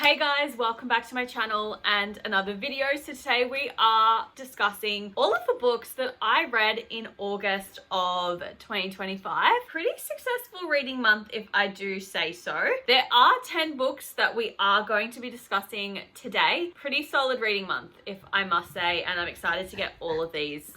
Hey guys, welcome back to my channel and another video. So today we are discussing all of the books that I read in August of 2025. Pretty successful reading month if I do say so. There are 10 books that we are going to be discussing today. Pretty solid reading month if I must say, and I'm excited to get all of these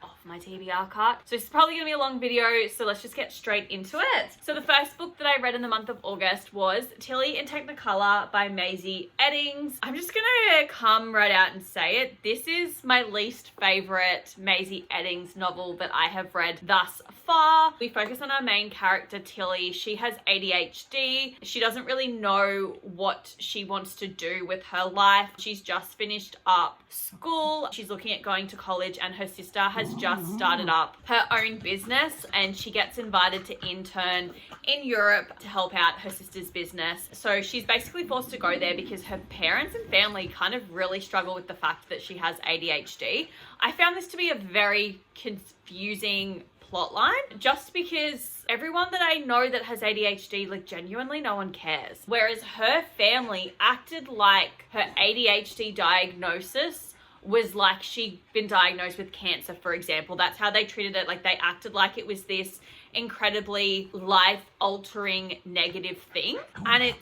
off my TBR cart. So this is probably gonna be a long video, so let's just get straight into it. So the first book that I read in the month of August was Tilly in Technicolor by Maisie Eddings. I'm just gonna come right out and say it. This is my least favorite Maisie Eddings novel that I have read thus far. We focus on our main character, Tilly. She has ADHD. She doesn't really know what she wants to do with her life. She's just finished up school. She's looking at going to college, and her sister has just started up her own business, and she gets invited to intern in Europe to help out her sister's business. So she's basically forced to go there because her parents and family kind of really struggle with the fact that she has ADHD. I found this to be a very confusing plotline, just because everyone that I know that has ADHD, like, genuinely no one cares. Whereas her family acted like her ADHD diagnosis was like she'd been diagnosed with cancer, for example. That's how they treated it. Like, they acted like it was this incredibly life-altering negative thing. And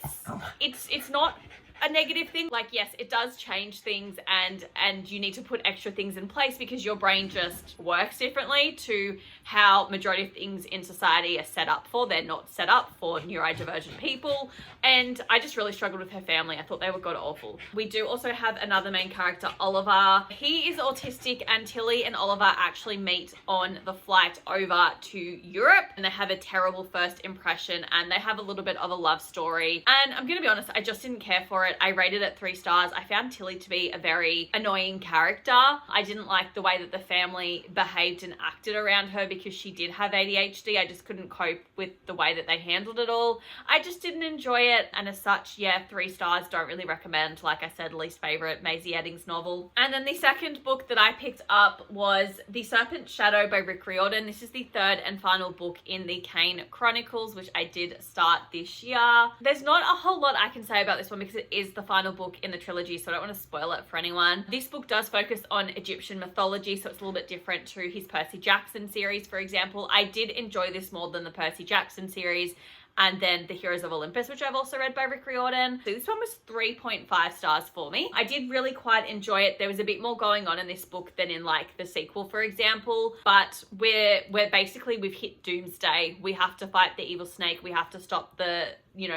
it's not a negative thing. Like, yes, it does change things, and you need to put extra things in place because your brain just works differently to how majority of things in society are set up for. They're not set up for neurodivergent people, and I just really struggled with her family. I thought they were god awful. We do also have another main character, Oliver. He is autistic, and Tilly and Oliver actually meet on the flight over to Europe, and they have a terrible first impression, and they have a little bit of a love story. And I'm gonna be honest, I just didn't care for it. I rated it 3 stars. I found Tilly to be a very annoying character. I didn't like the way that the family behaved and acted around her because she did have ADHD. I just couldn't cope with the way that they handled it all. I just didn't enjoy it, and as such, yeah, 3 stars. Don't really recommend. Like I said, least favorite Maisie Eddings novel. And then the second book that I picked up was The Serpent's Shadow by Rick Riordan. This is the 3rd and final book in the Kane Chronicles, which I did start this year. There's not a whole lot I can say about this one because it is the final book in the trilogy, so I don't want to spoil it for anyone. This book does focus on Egyptian mythology, so it's a little bit different to his Percy Jackson series, for example. I did enjoy this more than the Percy Jackson series, and then The Heroes of Olympus, which I've also read by Rick Riordan. So this one was 3.5 stars for me. I did really quite enjoy it. There was a bit more going on in this book than in, like, the sequel, for example. But we've hit doomsday. We have to fight the evil snake. We have to stop the,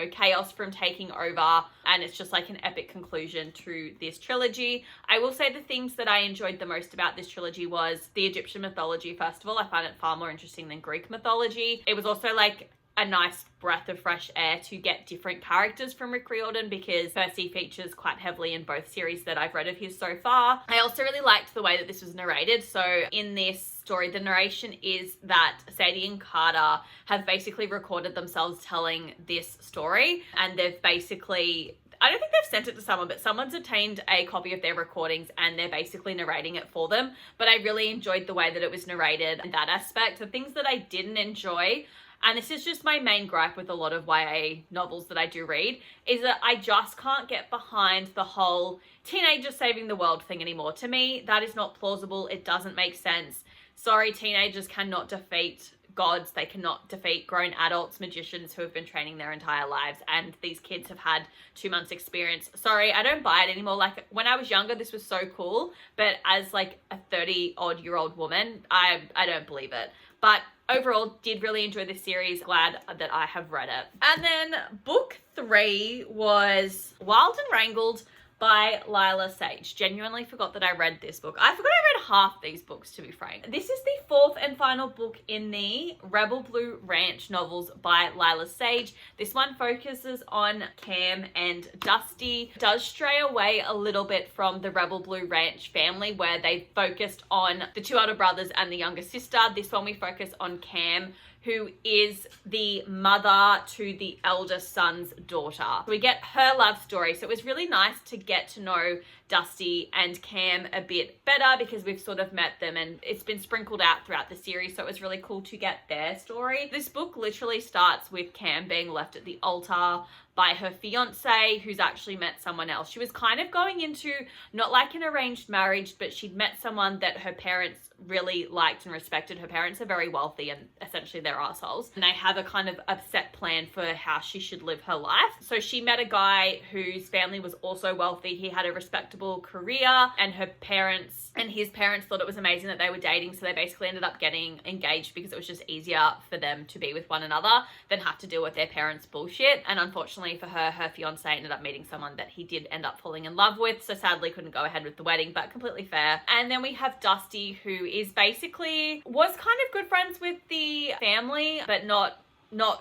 chaos from taking over. And it's just like an epic conclusion to this trilogy. I will say the things that I enjoyed the most about this trilogy was the Egyptian mythology. First of all, I find it far more interesting than Greek mythology. It was also like a nice breath of fresh air to get different characters from Rick Riordan because Percy features quite heavily in both series that I've read of his so far. I also really liked the way that this was narrated. So in this story, the narration is that Sadie and Carter have basically recorded themselves telling this story, and they've basically, I don't think they've sent it to someone, but someone's obtained a copy of their recordings and they're basically narrating it for them. But I really enjoyed the way that it was narrated in that aspect. The things that I didn't enjoy, and this is just my main gripe with a lot of YA novels that I do read, is that I just can't get behind the whole teenagers saving the world thing anymore. To me, that is not plausible. It doesn't make sense. Sorry, teenagers cannot defeat gods. They cannot defeat grown adults, magicians who have been training their entire lives, and these kids have had 2 months experience. Sorry, I don't buy it anymore. Like, when I was younger, this was so cool, but as like a 30-odd-year-old woman, I don't believe it. But overall, did really enjoy this series. Glad that I have read it. And then book 3 was Wild and Wrangled by Lila Sage. Genuinely forgot that I read this book. I forgot I read half these books, to be frank. This is the 4th and final book in the Rebel Blue Ranch novels by Lila Sage. This one focuses on Cam and Dusty. It does stray away a little bit from the Rebel Blue Ranch family, where they focused on the 2 older brothers and the younger sister. This one we focus on Cam, who is the mother to the eldest son's daughter. We get her love story. So it was really nice to get to know Dusty and Cam a bit better because we've sort of met them and it's been sprinkled out throughout the series. So it was really cool to get their story. This book literally starts with Cam being left at the altar by her fiance, who's actually met someone else. She was kind of going into not like an arranged marriage, but she'd met someone that her parents really liked and respected. Her parents are very wealthy and essentially they're assholes, and they have a kind of a set plan for how she should live her life. So she met a guy whose family was also wealthy. He had a respectable career, and her parents and his parents thought it was amazing that they were dating, so they basically ended up getting engaged because it was just easier for them to be with one another than have to deal with their parents' bullshit. And unfortunately for her, her fiance ended up meeting someone that he did end up falling in love with, so sadly couldn't go ahead with the wedding, but completely fair. And then we have Dusty, who is basically was kind of good friends with the family, but not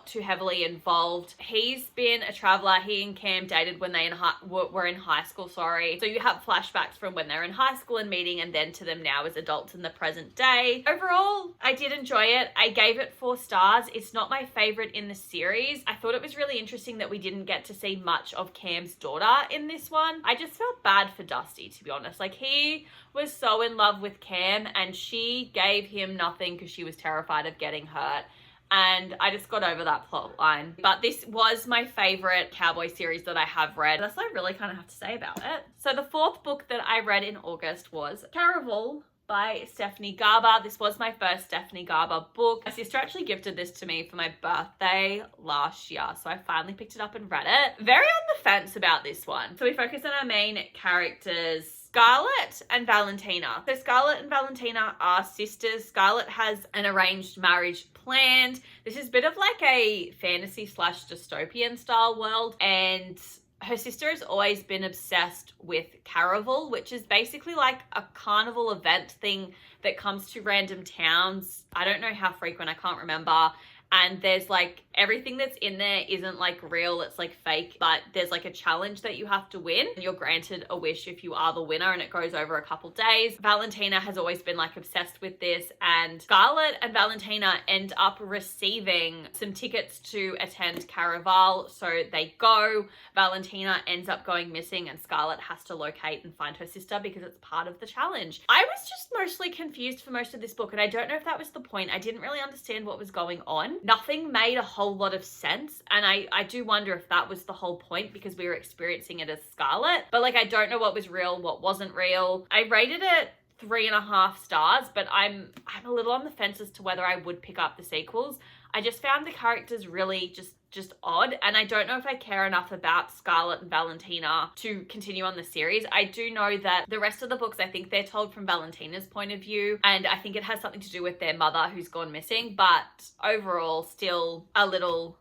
too heavily involved. He's been a traveler. He and Cam dated when they were in high school, sorry. So you have flashbacks from when they're in high school and meeting, and then to them now as adults in the present day. Overall, I did enjoy it. I gave it 4 stars. It's not my favorite in the series. I thought it was really interesting that we didn't get to see much of Cam's daughter in this one. I just felt bad for Dusty, to be honest. Like, he was so in love with Cam and she gave him nothing because she was terrified of getting hurt. And I just got over that plot line. But this was my favorite cowboy series that I have read. That's all I really kind of have to say about it. So the 4th book that I read in August was Caraval by Stephanie Garber. This was my first Stephanie Garber book. My sister actually gifted this to me for my birthday last year, so I finally picked it up and read it. Very on the fence about this one. So we focus on our main characters, Scarlett and Valentina. So Scarlett and Valentina are sisters. Scarlett has an arranged marriage planned. This is a bit of like a fantasy / dystopian style world, and her sister has always been obsessed with Caraval, which is basically like a carnival event thing that comes to random towns. I don't know how frequent, I can't remember. And there's like everything that's in there isn't like real, it's like fake, but there's like a challenge that you have to win and you're granted a wish if you are the winner, and it goes over a couple days. Valentina has always been like obsessed with this, and Scarlett and Valentina end up receiving some tickets to attend Caraval, so they go. Valentina ends up going missing and Scarlett has to locate and find her sister because it's part of the challenge. I was just mostly confused for most of this book, and I don't know if that was the point. I didn't really understand what was going on. Nothing made a whole lot of sense, and I do wonder if that was the whole point because we were experiencing it as Scarlett. But like, I don't know what was real, what wasn't real. I rated it 3.5 stars, but I'm a little on the fence as to whether I would pick up the sequels. I just found the characters really just odd, and I don't know if I care enough about Scarlett and Valentina to continue on the series. I do know that the rest of the books, I think they're told from Valentina's point of view, and I think it has something to do with their mother who's gone missing, but overall still a little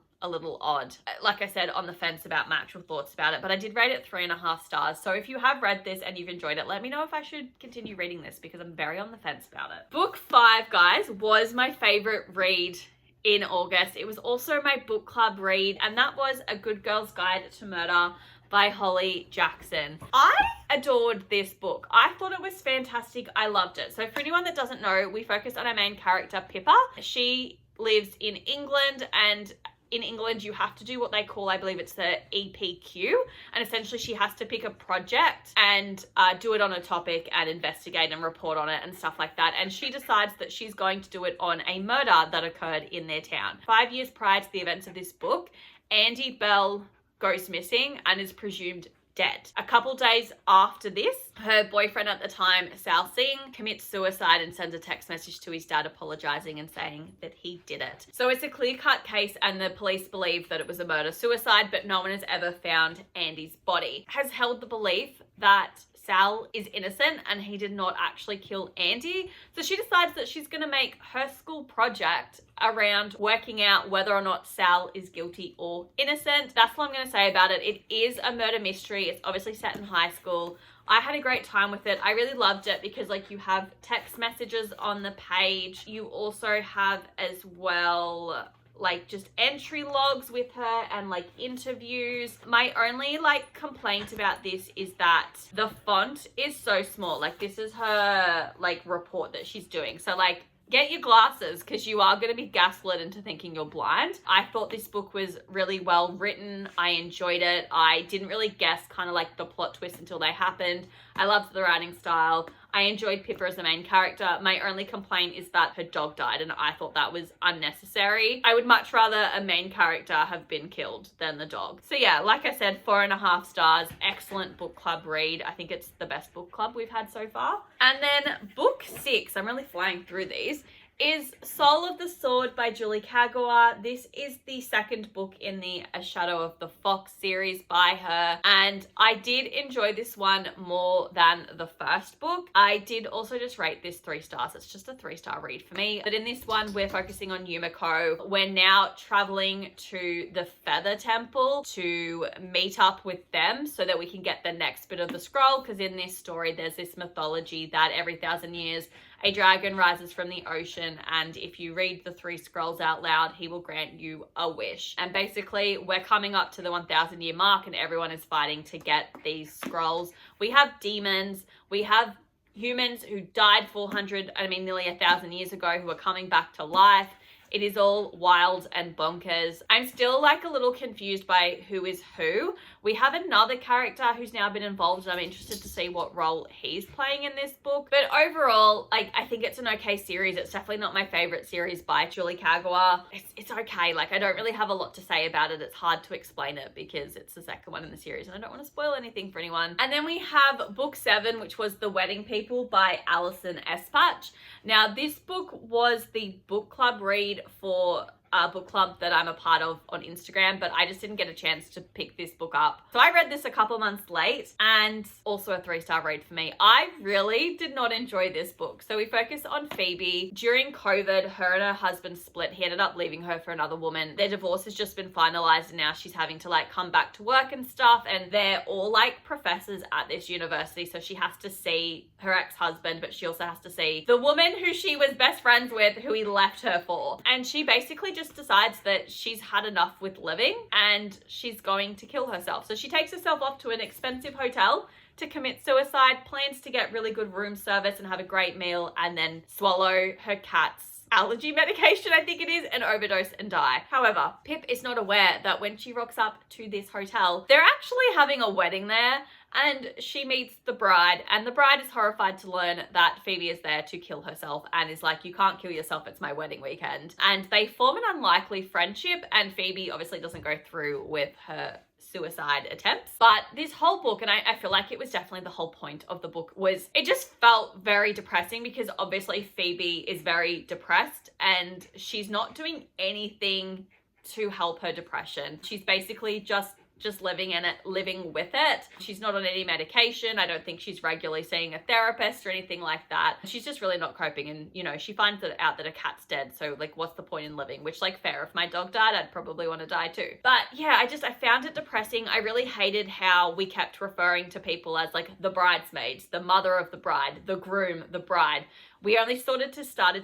odd. Like I said, on the fence about my actual thoughts about it, but I did rate it 3.5 stars. So if you have read this and you've enjoyed it, let me know if I should continue reading this because I'm very on the fence about it. Book 5, guys, was my favorite read in August. It was also my book club read, and that was A Good Girl's Guide to Murder by Holly Jackson. I adored this book. I thought it was fantastic. I loved it. So for anyone that doesn't know, we focus on our main character, Pippa. She lives in England, and in England, you have to do what they call, I believe it's the EPQ, and essentially she has to pick a project and do it on a topic and investigate and report on it and stuff like that. And she decides that she's going to do it on a murder that occurred in their town. 5 years prior to the events of this book, Andy Bell goes missing and is presumed dead. A couple days after this, her boyfriend at the time, Sal Singh, commits suicide and sends a text message to his dad apologizing and saying that he did it. So it's a clear-cut case, and the police believe that it was a murder-suicide, but no one has ever found Andy's body. Has held the belief that Sal is innocent and he did not actually kill Andy. So she decides that she's going to make her school project around working out whether or not Sal is guilty or innocent. That's what I'm going to say about it. It is a murder mystery. It's obviously set in high school. I had a great time with it. I really loved it because like you have text messages on the page. You also have as well like just entry logs with her and like interviews. My only like complaint about this is that the font is so small. Like this is her like report that she's doing. So like get your glasses because you are going to be gaslit into thinking you're blind. I thought this book was really well written. I enjoyed it. I didn't really guess kind of like the plot twist until they happened. I loved the writing style. I enjoyed Pippa as the main character. My only complaint is that her dog died, and I thought that was unnecessary. I would much rather a main character have been killed than the dog. So yeah, like I said, 4.5 stars. Excellent book club read. I think it's the best book club we've had so far. And then book 6, I'm really flying through these, is Soul of the Sword by Julie Kagawa. This is the second book in the A Shadow of the Fox series by her, and I did enjoy this one more than the first book. I did also just rate this 3 stars. It's just a 3-star read for me. But in this one, we're focusing on Yumiko. We're now traveling to the Feather Temple to meet up with them so that we can get the next bit of the scroll, because in this story, there's this mythology that every 1,000 years, a dragon rises from the ocean, and if you read the 3 scrolls out loud, he will grant you a wish. And basically, we're coming up to the 1,000 year mark, and everyone is fighting to get these scrolls. We have demons, we have humans who died nearly 1,000 years ago, who are coming back to life. It is all wild and bonkers. I'm still like a little confused by who is who. We have another character who's now been involved, and I'm interested to see what role he's playing in this book. But overall, like, I think it's an okay series. It's definitely not my favorite series by Julie Kagawa. It's okay. Like, I don't really have a lot to say about it. It's hard to explain it because it's the second one in the series, and I don't want to spoil anything for anyone. And then we have book 7, which was The Wedding People by Alison Espach. Now, this book was the book club read for a book club that I'm a part of on Instagram, but I just didn't get a chance to pick this book up. So I read this a couple months late, and also a 3-star read for me. I really did not enjoy this book. So we focus on Phoebe. During COVID, her and her husband split. He ended up leaving her for another woman. Their divorce has just been finalized, and now she's having to like come back to work and stuff, and they're all like professors at this university, so she has to see her ex-husband, but she also has to see the woman who she was best friends with, who he left her for. And she basically just decides that she's had enough with living and she's going to kill herself. So she takes herself off to an expensive hotel to commit suicide, plans to get really good room service and have a great meal, and then swallow her cat's allergy medication, I think it is, and overdose and die. However, Pip is not aware that when she rocks up to this hotel, they're actually having a wedding there, and she meets the bride, and the bride is horrified to learn that Phoebe is there to kill herself and is like, you can't kill yourself, it's my wedding weekend. And they form an unlikely friendship, and Phoebe obviously doesn't go through with her suicide attempts. But this whole book, and I feel like it was definitely the whole point of the book, was it just felt very depressing, because obviously Phoebe is very depressed and she's not doing anything to help her depression. She's basically just living in it, living with it. She's not on any medication. I don't think she's regularly seeing a therapist or anything like that. She's just really not coping, and you know, she finds out that her cat's dead, so like, what's the point in living? Which, like, fair, if my dog died, I'd probably want to die too. But yeah, I found it depressing. I really hated how we kept referring to people as like the bridesmaids, the mother of the bride, the groom, the bride. We only started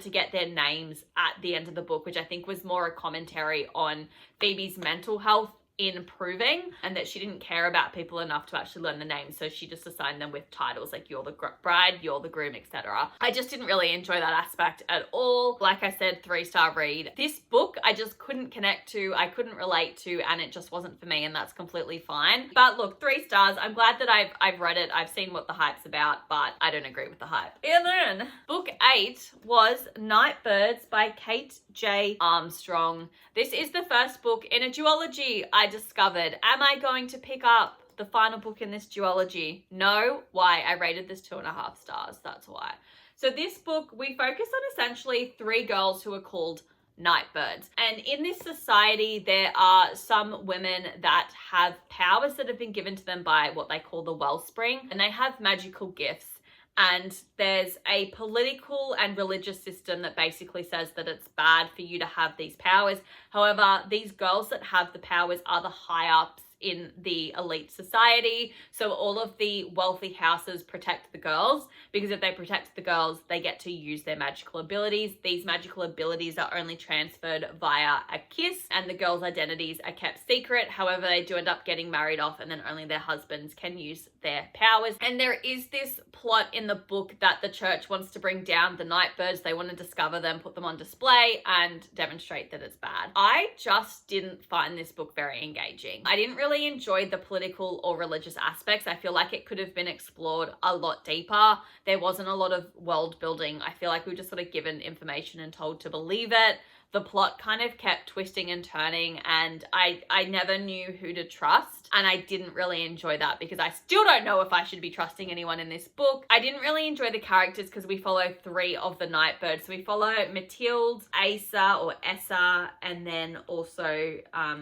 to get their names at the end of the book, which I think was more a commentary on Phoebe's mental health improving, and that she didn't care about people enough to actually learn the names, so she just assigned them with titles like you're the bride, you're the groom, etc. I just didn't really enjoy that aspect at all. Like I said, 3-star read. This book I just couldn't connect to, I couldn't relate to, and it just wasn't for me, and that's completely fine. But look, 3 stars. I'm glad that I've read it, I've seen what the hype's about, but I don't agree with the hype. And then book 8 was Nightbirds by Kate J. Armstrong. This is the first book in a duology I discovered. Am I going to pick up the final book in this duology? No. Why? I rated this 2.5 stars. That's why. So this book, we focus on essentially 3 girls who are called Nightbirds. And in this society, there are some women that have powers that have been given to them by what they call the Wellspring, and they have magical gifts. And there's a political and religious system that basically says that it's bad for you to have these powers. However, these girls that have the powers are the high-ups in the elite society. So all of the wealthy houses protect the girls, because if they protect the girls, they get to use their magical abilities. These magical abilities are only transferred via a kiss, and the girls' identities are kept secret. However, they do end up getting married off, and then only their husbands can use their powers. And there is this plot in the book that the church wants to bring down the Nightbirds. They want to discover them, put them on display, and demonstrate that it's bad. I just didn't find this book very engaging. I didn't really really enjoy the political or religious aspects. I feel like it could have been explored a lot deeper. There wasn't a lot of world building. I feel like we were just sort of given information and told to believe it. The plot kind of kept twisting and turning, and I never knew who to trust, and I didn't really enjoy that because I still don't know if I should be trusting anyone in this book. I didn't really enjoy the characters because we follow 3 of the Nightbirds. So we follow Mathilde, Asa, and then also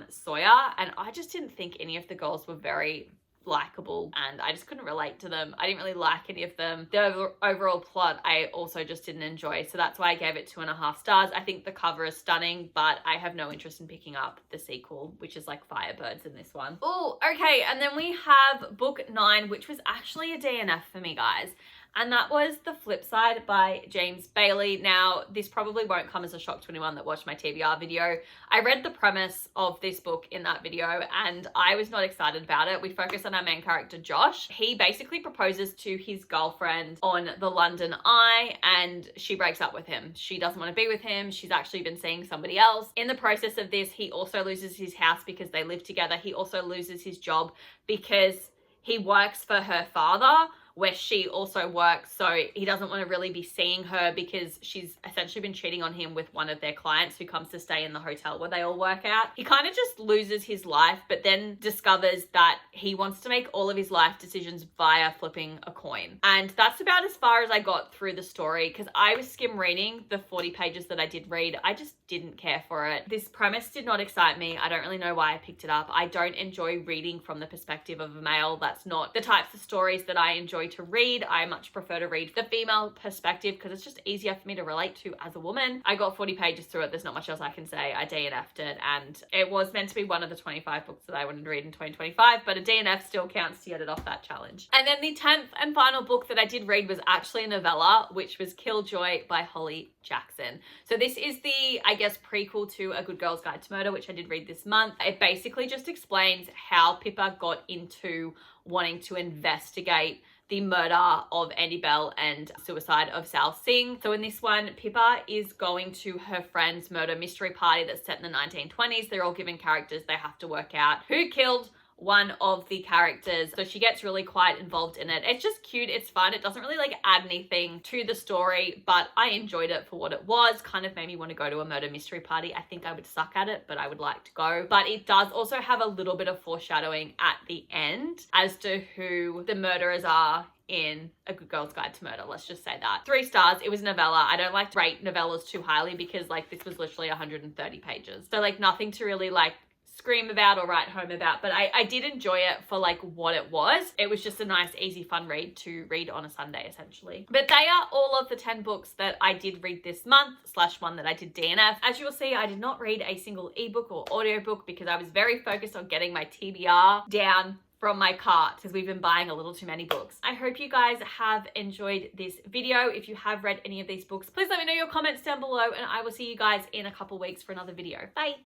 Sawyer, and I just didn't think any of the girls were very likable, and I just couldn't relate to them. I didn't really like any of them. The overall plot I also just didn't enjoy, so that's why I gave it 2.5 stars. I think the cover is stunning, but I have no interest in picking up the sequel, which is like Firebirds in this one. Oh, okay, and then we have book 9, which was actually a DNF for me, guys. And that was The Flip Side by James Bailey. Now, this probably won't come as a shock to anyone that watched my TBR video. I read the premise of this book in that video and I was not excited about it. We focus on our main character, Josh. He basically proposes to his girlfriend on the London Eye and she breaks up with him. She doesn't want to be with him. She's actually been seeing somebody else. In the process of this, he also loses his house because they live together. He also loses his job because he works for her father, where she also works, so he doesn't want to really be seeing her because she's essentially been cheating on him with one of their clients who comes to stay in the hotel where they all work at. He kind of just loses his life, but then discovers that he wants to make all of his life decisions via flipping a coin. And that's about as far as I got through the story because I was skim reading the 40 pages that I did read. I just didn't care for it. This premise did not excite me. I don't really know why I picked it up. I don't enjoy reading from the perspective of a male. That's not the types of stories that I enjoy to read. I much prefer to read the female perspective because it's just easier for me to relate to as a woman. I got 40 pages through it. There's not much else I can say. I DNF'd it, and it was meant to be one of the 25 books that I wanted to read in 2025, but a DNF still counts to get it off that challenge. And then the 10th and final book that I did read was actually a novella, which was Killjoy by Holly Jackson. So this is the, I guess, prequel to A Good Girl's Guide to Murder, which I did read this month. It basically just explains how Pippa got into wanting to investigate the murder of Andy Bell and suicide of Sal Singh. So in this one, Pippa is going to her friend's murder mystery party that's set in the 1920s. They're all given characters. They have to work out who killed one of the characters. So she gets really quite involved in it. It's just cute. It's fun. It doesn't really like add anything to the story, but I enjoyed it for what it was. Kind of made me want to go to a murder mystery party. I think I would suck at it, but I would like to go. But it does also have a little bit of foreshadowing at the end as to who the murderers are in A Good Girl's Guide to Murder. Let's just say that. 3 stars. It was a novella. I don't like to rate novellas too highly because like this was literally 130 pages. So like nothing to really like scream about or write home about, but I did enjoy it for like what it was. It was just a nice, easy, fun read to read on a Sunday, essentially. But they are all of the 10 books that I did read this month, / one that I did DNF. As you will see, I did not read a single ebook or audiobook because I was very focused on getting my TBR down from my cart because we've been buying a little too many books. I hope you guys have enjoyed this video. If you have read any of these books, please let me know your comments down below and I will see you guys in a couple weeks for another video. Bye.